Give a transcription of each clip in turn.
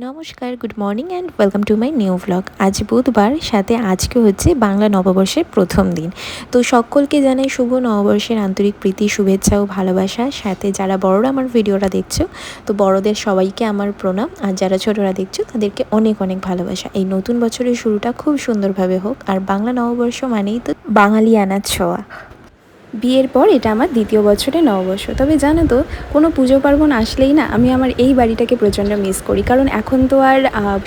নমস্কার, good morning and welcome to my new vlog. আজ বুধবার, সাথে আজকে হচ্ছে বাংলা নববর্ষের প্রথম দিন। তো সকলকে জানাই শুভ নববর্ষের আন্তরিক প্রীতি, শুভেচ্ছা ও ভালোবাসা। সাথে যারা বড়রা আমার ভিডিওটা দেখছো, তো বড়দের সবাইকে আমার প্রণাম, আর যারা ছোটরা দেখছো তাদেরকে অনেক অনেক ভালোবাসা। এই নতুন বছরের শুরুটা খুব সুন্দরভাবে হোক। আর বাংলা নববর্ষ মানেই তো বাঙালিয়ানার ছোঁয়া। বিয়ের পর এটা আমার দ্বিতীয় বছরে নববর্ষ। তবে জানো তো, কোনো পুজো পার্বণ আসলেই না আমি আমার এই বাড়িটাকে প্রচণ্ড মিস করি। কারণ এখন তো আর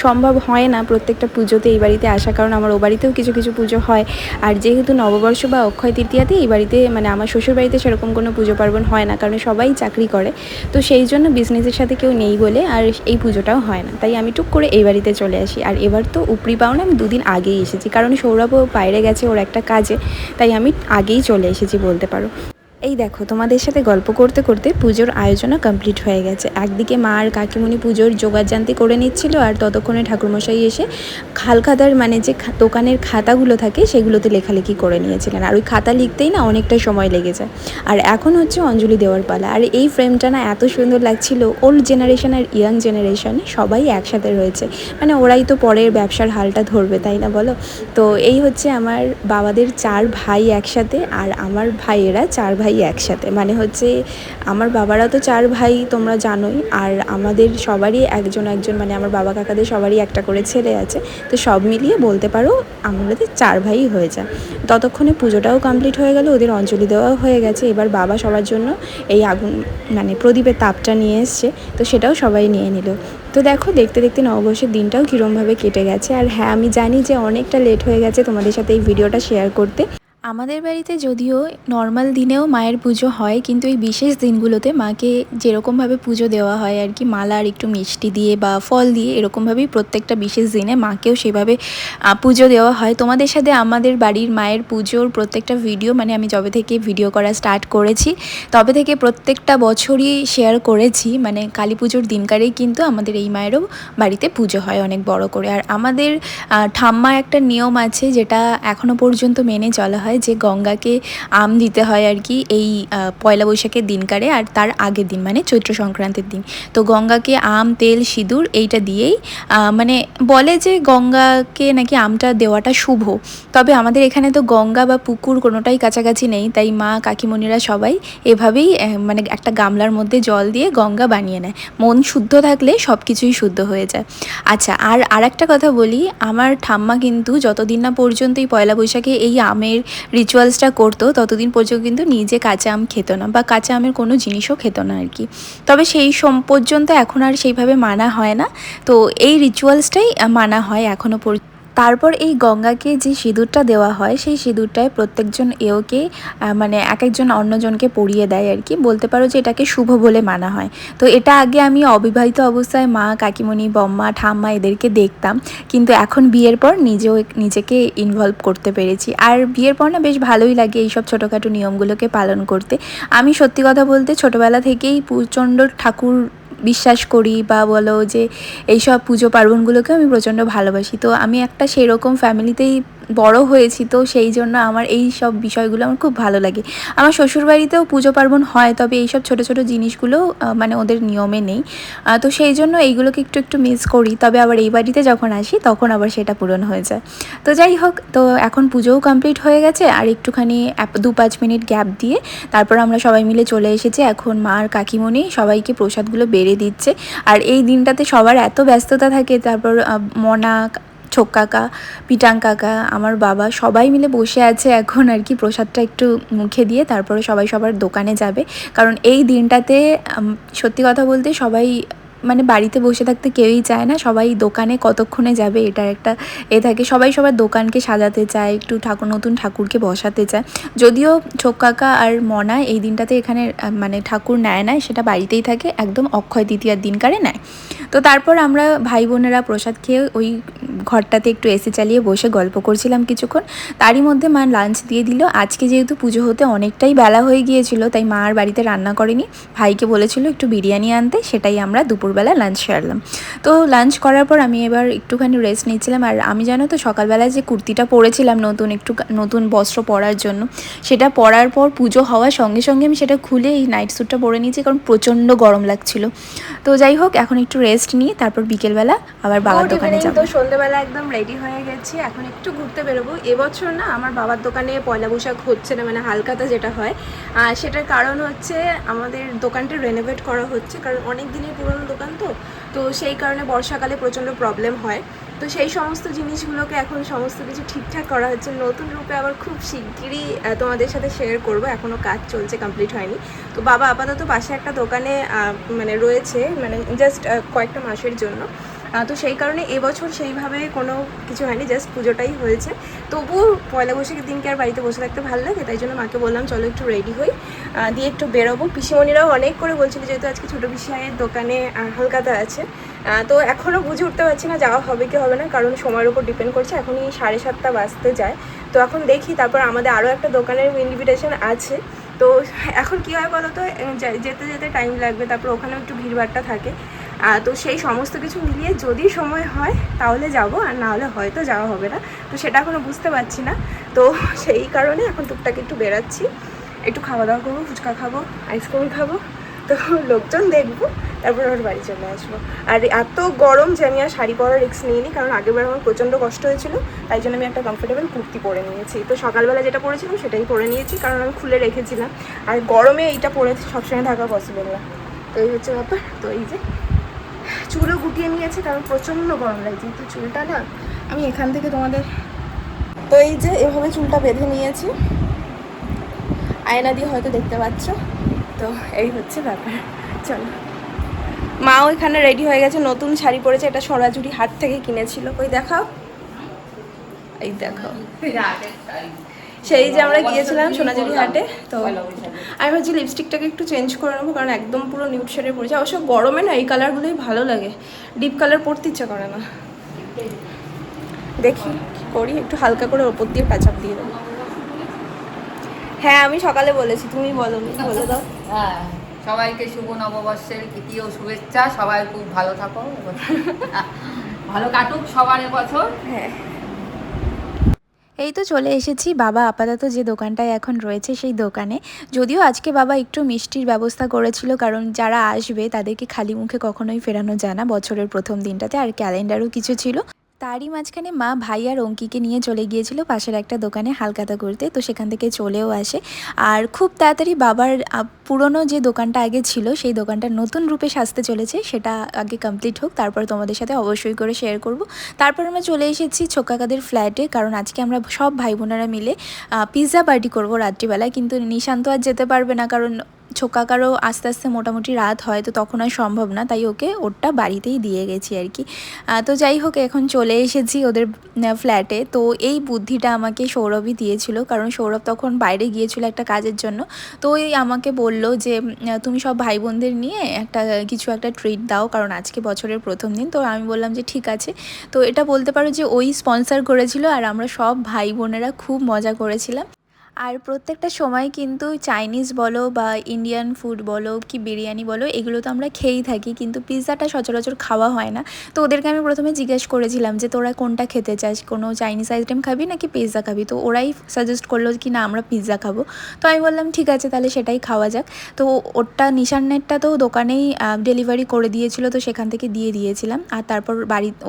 সম্ভব হয় না প্রত্যেকটা পুজোতে এই বাড়িতে আসা, কারণ আমার ও বাড়িতেও কিছু কিছু পুজো হয়। আর যেহেতু নববর্ষ বা অক্ষয় তৃতীয়াতে এই বাড়িতে মানে আমার শ্বশুর বাড়িতে সেরকম কোনো পুজো পার্বণ হয় না, কারণ সবাই চাকরি করে। তো সেই জন্য বিজনেসের সাথে কেউ নেই বলে আর এই পুজোটাও হয় না, তাই আমি টুক করে এই বাড়িতে চলে আসি। আর এবার তো উপরি পাওনা আমি দুদিন আগেই এসেছি, কারণ সৌরভও বাইরে গেছে ওর একটা কাজে, তাই আমি আগেই চলে এসেছি বলতে পারো। এই দেখো, তোমাদের সাথে গল্প করতে করতে পুজোর আয়োজনও কমপ্লিট হয়ে গেছে। একদিকে মা আর কাকিমণি পুজোর জোগাড়জান্তি করে নিচ্ছিল, আর ততক্ষণে ঠাকুরমশাই এসে খাতার মানে যে দোকানের খাতাগুলো থাকে সেগুলোতে লেখালেখি করে নিয়েছিলেন। আর ওই খাতা লিখতেই না অনেকটা সময় লেগে যায়। আর এখন হচ্ছে অঞ্জলি দেওয়ার পালা। আর এই ফ্রেমটা না এত সুন্দর লাগছিল। ওল্ড জেনারেশন আর ইয়াং জেনারেশন সবাই একসাথে রয়েছে, মানে ওরাই তো পরের ব্যবসার হালটা ধরবে, তাই না বলো? তো এই হচ্ছে আমার বাবাদের 4 ভাই একসাথে, আর আমার ভাইয়েরা 4 ভাই একসাথে। মানে হচ্ছে আমার বাবারা তো 4 ভাই তোমরা জানোই, আর আমাদের সবারই একজন একজন, মানে আমার বাবা কাকাদের সবারই একটা করে ছেলে আছে। তো সব মিলিয়ে বলতে পারো আমাদের 4 ভাই হয়ে যায়। ততক্ষণে পুজোটাও কমপ্লিট হয়ে গেল, ওদের অঞ্জলি দেওয়াও হয়ে গেছে। এবার বাবা সবার জন্য এই আগুন মানে প্রদীপের তাপটা নিয়ে এসছে, তো সেটাও সবাই নিয়ে নিল। তো দেখো, দেখতে দেখতে নববর্ষের দিনটাও কীরমভাবে কেটে গেছে। আর হ্যাঁ, আমি জানি যে অনেকটা লেট হয়ে গেছে তোমাদের সাথে এই ভিডিওটা শেয়ার করতে। আমাদের বাড়িতে যদিও নর্মাল দিনেও মায়ের পুজো হয়, কিন্তু এই বিশেষ দিনগুলোতে মাকে যেরকমভাবে পুজো দেওয়া হয় আর কি, মালা আর একটু মিষ্টি দিয়ে বা ফল দিয়ে, এরকমভাবেই প্রত্যেকটা বিশেষ দিনে মাকেও সেভাবে পুজো দেওয়া হয়। তোমাদের সাথে আমাদের বাড়ির মায়ের পুজোর প্রত্যেকটা ভিডিও, মানে আমি যবে থেকে ভিডিও করা স্টার্ট করেছি তবে থেকে প্রত্যেকটা বছরই শেয়ার করেছি। মানে কালী পুজোর দিনকারেই কিন্তু আমাদের এই মায়েরও বাড়িতে পুজো হয় অনেক বড় করে। আর আমাদের ঠাম্মার একটা নিয়ম আছে, যেটা এখনও পর্যন্ত মেনে চলা হয়, যে গঙ্গাকে আম দিতে হয় আর কি এই পয়লা বৈশাখের দিনকারে, আর তার আগের দিন মানে চৈত্র সংক্রান্তির দিন। তো গঙ্গাকে আম, তেল, সিঁদুর এইটা দিয়েই মানে বলে যে গঙ্গাকে নাকি আমটা দেওয়াটা শুভ। তবে আমাদের এখানে তো গঙ্গা বা পুকুর কোনোটাই কাছাকাছি নেই, তাই মা কাকিমণিরা সবাই এভাবেই মানে একটা গামলার মধ্যে জল দিয়ে গঙ্গা বানিয়ে নেয়। মন শুদ্ধ থাকলে সব কিছুই শুদ্ধ হয়ে যায়। আচ্ছা, আর একটা কথা বলি, আমার ঠাম্মা কিন্তু যতদিন না পর্যন্ত এই পয়লা বৈশাখে এই আমের রিচুয়ালসটা করতো ততদিন পর্যন্ত কিন্তু নিজে কাঁচা আম খেত না, বা কাঁচা আমের কোনো জিনিসও খেত না আর কি। তবে সেই পর্যন্ত এখন আর সেইভাবে মানা হয় না, তো এই রিচুয়ালসটাই মানা হয় এখনও পর্যন্ত। তারপর এই গঙ্গাকে যে সিঁদুরটা দেওয়া হয়, সেই সিঁদুরটায় প্রত্যেকজন এওকে মানে এক একজন অন্যজনকে পরিয়ে দেয় আর কি। বলতে পারো যে এটাকে শুভ বলে মানা হয়। তো এটা আগে আমি অবিবাহিত অবস্থায় মা, কাকিমণি, বম্মা, ঠাম্মা এদেরকে দেখতাম, কিন্তু এখন বিয়ের পর নিজেকে ইনভলভ করতে পেরেছি। আর বিয়ের পর না বেশ ভালোই লাগে এইসব ছোটোখাটো নিয়মগুলোকে পালন করতে। আমি সত্যি কথা বলতে ছোটোবেলা থেকেই প্রচণ্ড ঠাকুর বিশ্বাস করি, বা বলো যে এইসব পুজো পার্বণগুলোকে আমি প্রচণ্ড ভালোবাসি। তো আমি একটা সেরকম ফ্যামিলিতেই বড় হয়েছি, তো সেই জন্য আমার এই সব বিষয়গুলো আমার খুব ভালো লাগে। আমার শ্বশুরবাড়িতেও পুজো পার্বণ হয়, তবে এইসব ছোটো ছোটো জিনিসগুলো মানে ওদের নিয়মে নেই। তো সেই জন্য এইগুলোকে একটু একটু মিস করি, তবে আবার এই বাড়িতে যখন আসি তখন আবার সেটা পূরণ হয়ে যায়। তো যাই হোক, তো এখন পুজোও কমপ্লিট হয়ে গেছে, আর একটুখানি 2-5 মিনিট গ্যাপ দিয়ে তারপর আমরা সবাই মিলে চলে এসেছি। এখন মা আর কাকিমণি সবাইকে প্রসাদগুলো বেড়ে দিচ্ছে। আর এই দিনটাতে সবার এত ব্যস্ততা থাকে, তারপর মনা, ছোক কাকা, পিটাং কাকা, আমার বাবা সবাই মিলে বসে আছে এখন আর কি প্রসাদটা একটু মুখে দিয়ে তারপরে সবাই সবার দোকানে যাবে। কারণ এই দিনটাতে সত্যি কথা বলতে সবাই মানে বাড়িতে বসে থাকতে কেউই চায় না, সবাই দোকানে কতক্ষণে যাবে এটার একটা থাকে। সবাই সবার দোকানকে সাজাতে চায়, একটু নতুন ঠাকুরকে বসাতে চায়। যদিও ছোক কাকা আর মনা এই দিনটাতে এখানে মানে ঠাকুর নেয় না, সেটা বাড়িতেই থাকে, একদম অক্ষয় তৃতীয়ার দিনকারে নেয়। তো তারপর আমরা ভাই বোনেরা প্রসাদ খেয়ে ওই ঘরটাতে একটু এসি চালিয়ে বসে গল্প করছিলাম কিছুক্ষণ। তারই মধ্যে মা লাঞ্চ দিয়ে দিল। আজকে যেহেতু পুজো হতে অনেকটাই বেলা হয়ে গিয়েছিল, তাই মা আর বাড়িতে রান্না করেনি, ভাইকে বলেছিল একটু বিরিয়ানি আনতে, সেটাই আমরা দুপুরবেলা লাঞ্চ সারলাম। তো লাঞ্চ করার পর আমি এবার একটুখানি রেস্ট নিচ্ছিলাম। আর আমি জানো তো সকালবেলায় যে কুর্তিটা পরেছিলাম নতুন বস্ত্র পরার জন্য, সেটা পরার পর পুজো হওয়ার সঙ্গে সঙ্গে আমি সেটা খুলে এই নাইট স্যুটটা পরে নিয়েছি, কারণ প্রচণ্ড গরম লাগছিল। তো যাই হোক, এখন একটু রেস্ট নিয়ে তারপর বিকেলবেলা আবার বাবার দোকানে যাব। তো সন্ধ্যেবেলা একদম রেডি হয়ে গেছি, এখন একটু ঘুরতে বেরোবো। এবছর না আমার বাবার দোকানে পয়লা বৈশাখ হচ্ছে না, মানে হালখাতা যেটা হয়, সেটার কারণ হচ্ছে আমাদের দোকানটা রেনোভেট করা হচ্ছে, কারণ অনেক দিনের পুরনো দোকান তো সেই কারণে বর্ষাকালে প্রচণ্ড প্রবলেম হয়। তো সেই সমস্ত জিনিসগুলোকে এখন সমস্ত কিছু ঠিকঠাক করা হচ্ছে নতুন রূপে। আবার খুব শিগগিরই তোমাদের সাথে শেয়ার করব, এখনও কাজ চলছে, কমপ্লিট হয়নি। তো বাবা আপাতত পাশে একটা দোকানে মানে রয়েছে, মানে জাস্ট কয়েকটা মাসের জন্য। তো সেই কারণে এবছর সেইভাবে কোনো কিছু হয়নি, জাস্ট পুজোটাই হয়েছে। তবুও পয়লা বৈশাখের দিনকে আর বাড়িতে বসে থাকতে ভালো লাগে, তাই জন্য মাকে বললাম চলো একটু রেডি হই, দিয়ে একটু বেরোবো। পিসিমণিরাও অনেক করে বলছিল, যেহেতু আজকে ছোটো পিসিমায়ের দোকানে হালখাতা আছে। তো এখনও বুঝে উঠতে পারছি না যাওয়া হবে কি হবে না, কারণ সময়ের উপর ডিপেন্ড করছে। এখনই 7:30 বাজতে যায়। তো এখন দেখি, তারপর আমাদের আরও একটা দোকানের ইনভিটেশন আছে। তো এখন কী হয় বলো তো, যেতে যেতে টাইম লাগবে, তারপর ওখানেও একটু ভিড়ভাড়টা থাকে। তো সেই সমস্ত কিছু মিলিয়ে যদি সময় হয় তাহলে যাব, আর না হলে হয়তো যাওয়া হবে না। তো সেটা এখনও বুঝতে পারছি না। তো সেই কারণে এখন টুকটাক একটু বেরাচ্ছি, একটু খাওয়া দাওয়া করবো, ফুচকা খাবো, আইসক্রিম খাবো, তো লোকজন দেখবো, তারপর ওর বাড়ি চলে আসবো। আর এত গরম যে আমি আর শাড়ি পরার রিস্ক নিইনি, কারণ আগেরবার আমার প্রচণ্ড কষ্ট হয়েছিল, তাই জন্য আমি একটা কমফোর্টেবল কুর্তি পরে নিয়েছি। তো সকালবেলা যেটা পরেছিলাম সেটাই পরে নিয়েছি, কারণ আমি খুলে রেখেছিলাম, আর গরমে এইটা পরে সবসময় থাকা পসিবল না। তো এই হচ্ছে ব্যাপার। তো এই যে চুলও গুটিয়ে নিয়েছে, কারণ প্রচণ্ড গরম লাগছে। তো চুলটা না আমি এখান থেকে তোমাদের, তো এই যে এভাবে চুলটা বেঁধে নিয়েছি, আয়না দিয়ে হয়তো দেখতে পাচ্ছ। তো এই হচ্ছে ব্যাপার। চলো, মাও এখানে রেডি হয়ে গেছে, নতুন শাড়ি পরেছে, এটা সোনাঝুরি হাট থেকে কিনেছিল। ওই দেখাও, এই দেখো, সেই যে আমরা গিয়েছিলাম সোনাঝুরি হাটে। তো আমি ভাবছি লিপস্টিকটাকে একটু চেঞ্জ করে নেবো, কারণ একদম পুরো নিউড শেডে পড়েছে। অবশ্য গরমে না এই কালারগুলোই ভালো লাগে, ডিপ কালার পরতে ইচ্ছা করে না। দেখি কী করি, একটু হালকা করে ওপর দিয়ে প্যাচাপ দিয়ে দেবো। হ্যাঁ আমি সকালে বলেছি, তুমি বলো, বলে দাও। হ্যাঁ, সবাইকে শুভ নববর্ষের তৃতীয় শুভেচ্ছা। সবাই খুব ভালো থাকো, ভালো কাটুক সবার এবছর। হ্যাঁ, এই তো চলে এসেছি বাবা আপাতত যে দোকানটায় এখন রয়েছে সেই দোকানে। যদিও আজকে বাবা একটু মিষ্টির ব্যবস্থা করেছিল, কারণ যারা আসবে তাদেরকে খালি মুখে কখনোই ফেরানো যায় না বছরের প্রথম দিনটাতে, আর ক্যালেন্ডারও কিছু ছিল। তারই মাঝখানে মা, ভাই আর অঙ্কিকে নিয়ে চলে গিয়েছিল পাশের একটা দোকানে হালখাতা করতে, তো সেখান থেকে চলেও আসে। আর খুব তাড়াতাড়ি বাবার পুরনো যে দোকানটা আগে ছিল সেই দোকানটা নতুন রূপে সাজতে চলেছে, সেটা আগে কমপ্লিট হোক, তারপর তোমাদের সাথে অবশ্যই করে শেয়ার করব। তারপর আমরা চলে এসেছি ছোকাকাদের ফ্ল্যাটে, কারণ আজকে আমরা সব ভাই বোনেরা মিলে পিৎজা পার্টি করবো রাত্রিবেলায়। কিন্তু নিশান্ত আর যেতে পারবে না, কারণ ছোকাকারও আস্তে আস্তে মোটামুটি রাত হয়, তো তখন আর সম্ভব না, তাই ওকে ওরটা বাড়িতেই দিয়ে গেছি আর কি। তো যাই হোক, এখন চলে এসেছি ওদের ফ্ল্যাটে। তো এই বুদ্ধিটা আমাকে সৌরভই দিয়েছিল, কারণ সৌরভ তখন বাইরে গিয়েছিল একটা কাজের জন্য। তো এই আমাকে বলল যে তুমি সব ভাই বোনদের নিয়ে কিছু একটা ট্রিট দাও, কারণ আজকে বছরের প্রথম দিন। তো আমি বললাম যে ঠিক আছে। তো এটা বলতে পারো যে ওই স্পন্সর করেছিল, আর আমরা সব ভাই বোনেরা খুব মজা করেছিলাম। আর প্রত্যেকটা সময় কিন্তু চাইনিজ বলো বা ইন্ডিয়ান ফুড বলো কি বিরিয়ানি বলো, এগুলো তো আমরা খেয়েই থাকি, কিন্তু পিৎজাটা সচরাচর খাওয়া হয় না। তো ওদেরকে আমি প্রথমে জিজ্ঞেস করেছিলাম যে তোরা কোনটা খেতে চাস, কোনো চাইনিজ আইটেম খাবি নাকি পিৎজা খাবি। তো ওরাই সাজেস্ট করলো কি না আমরা পিৎজা খাবো। তো আমি বললাম ঠিক আছে তাহলে সেটাই খাওয়া যাক। তো ওরটা নিশান্নেরটা তো দোকানেই ডেলিভারি করে দিয়েছিল, তো সেখান থেকে দিয়ে দিয়েছিলাম। আর তারপর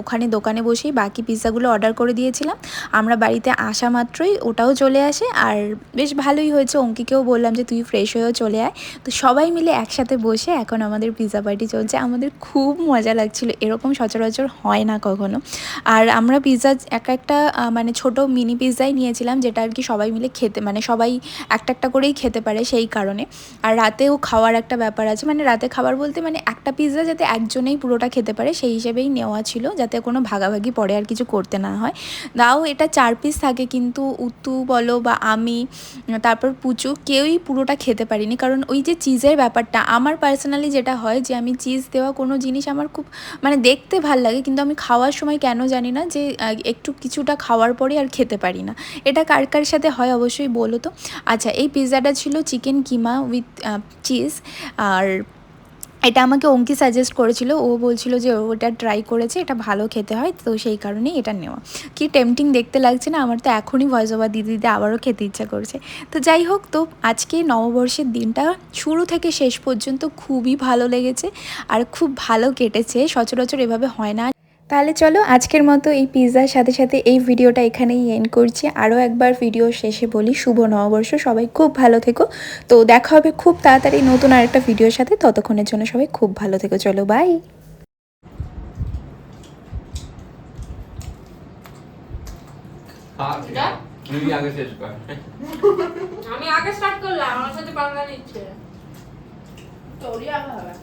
ওখানে দোকানে বসেই বাকি পিৎজাগুলো অর্ডার করে দিয়েছিলাম। আমরা বাড়িতে আসা মাত্রই ওটাও চলে আসে, আর বেশ ভালোই হয়েছে। অঙ্কিকেও বললাম যে তুই ফ্রেশ হয়েও চলে আয়। তো সবাই মিলে একসাথে বসে এখন আমাদের পিৎজা পার্টি চলছে। আমাদের খুব মজা লাগছিল, এরকম সচরাচর হয় না কখনো। আর আমরা পিৎজা একটা মানে ছোট মিনি পিৎজাই নিয়েছিলাম, যেটা আর কি সবাই মিলে খেতে, মানে সবাই একটা একটা করেই খেতে পারে সেই কারণে। আর রাতেও খাওয়ার একটা ব্যাপার আছে, মানে রাতে খাবার বলতে মানে একটা পিৎজা যাতে একজনেই পুরোটা খেতে পারে সেই হিসেবেই নেওয়া ছিল, যাতে কোনো ভাগাভাগি পরে আর কিছু করতে না হয়। তাও এটা 4 পিস থাকে, কিন্তু উত্তু বলো বা আমি তারপর পুচু, কেউই পুরোটা খেতে পারিনি, কারণ ওই যে চিজের ব্যাপারটা, আমার পার্সোনালি যেটা হয় যে আমি চিজ দেওয়া কোনো জিনিস আমার খুব মানে দেখতে ভাল লাগে, কিন্তু আমি খাওয়ার সময় কেন জানি না যে একটু কিছুটা খাওয়ার পরে আর খেতে পারি না। এটা কার কার সাথে হয় অবশ্যই বলো তো। আচ্ছা, এই পিৎজাটা ছিল চিকেন কিমা উইথ চিজ, আর এটা আমাকে অঙ্কি সাজেস্ট করেছিল, ও বলছিল যে ও ওটা ট্রাই করেছে, এটা ভালো খেতে হয়, তো সেই কারণেই এটা নেওয়া। কি টেম্পটিং দেখতে লাগছে না, আমার তো এখনই ভয়েস ওভার দিতে দিতে আবারও খেতে ইচ্ছা করছে। তো যাই হোক, তো আজকে নববর্ষের দিনটা শুরু থেকে শেষ পর্যন্ত খুবই ভালো লেগেছে আর খুব ভালো কেটেছে, সচরাচর এভাবে হয় না। তাহলে চলো আজকের মতো এই পিৎজার সাথে সাথে এই ভিডিওটা এখানেই এন্ড করছি। আরও একবার ভিডিও শেষে বলি শুভ নববর্ষ, সবাই খুব ভালো থেকো। তো দেখা হবে খুব তাড়াতাড়ি নতুন আরেকটা ভিডিওর সাথে, ততক্ষণের জন্য সবাই খুব ভালো থেকো, চলো বাই। তুই আগে শেষ কর। আমি আগে স্টার্ট করলাম, আমার সাথে পাঙ্গা নিচ্ছে। তোরই আগে হবে।